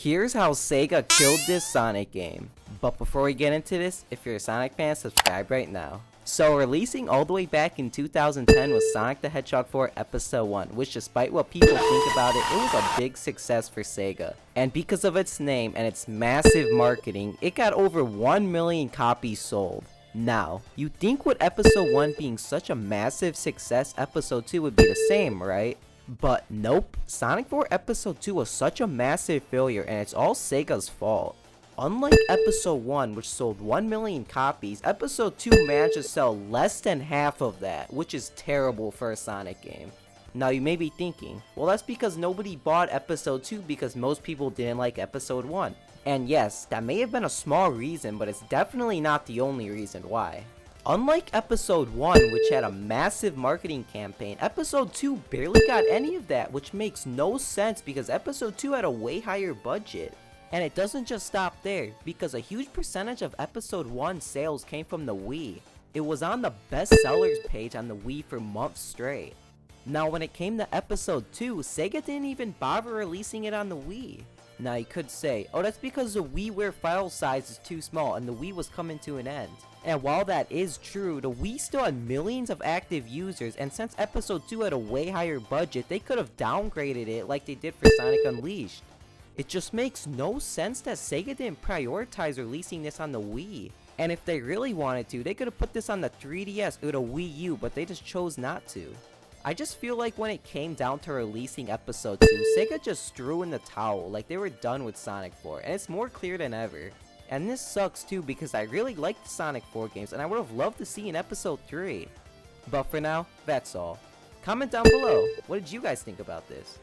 Here's how Sega killed this Sonic game. But before we get into this, if you're a Sonic fan, subscribe right now. So releasing all the way back in 2010 was Sonic the Hedgehog 4 Episode 1, which despite what people think about it, it was a big success for Sega. And because of its name and its massive marketing, it got over 1 million copies sold. Now, you'd think with Episode 1 being such a massive success, Episode 2 would be the same, right? But nope, Sonic 4 Episode 2 was such a massive failure and it's all Sega's fault. Unlike Episode 1, which sold 1 million copies, Episode 2 managed to sell less than half of that, which is terrible for a Sonic game. Now you may be thinking, well that's because nobody bought Episode 2 because most people didn't like Episode 1. And yes, that may have been a small reason, but it's definitely not the only reason why. Unlike Episode 1, which had a massive marketing campaign, Episode 2 barely got any of that, which makes no sense because Episode 2 had a way higher budget. And it doesn't just stop there, because a huge percentage of Episode 1 sales came from the Wii. It was on the best sellers page on the Wii for months straight. Now when it came to Episode 2, Sega didn't even bother releasing it on the Wii. Now you could say, oh that's because the WiiWare file size is too small and the Wii was coming to an end. And while that is true, the Wii still had millions of active users, and since Episode 2 had a way higher budget, they could have downgraded it like they did for Sonic Unleashed. It just makes no sense that Sega didn't prioritize releasing this on the Wii. And if they really wanted to, they could have put this on the 3DS or the Wii U, but they just chose not to. I just feel like when it came down to releasing Episode 2, Sega just threw in the towel, like they were done with Sonic 4, and it's more clear than ever. And this sucks too because I really liked the Sonic 4 games and I would have loved to see an Episode 3. But for now, that's all. Comment down below, what did you guys think about this?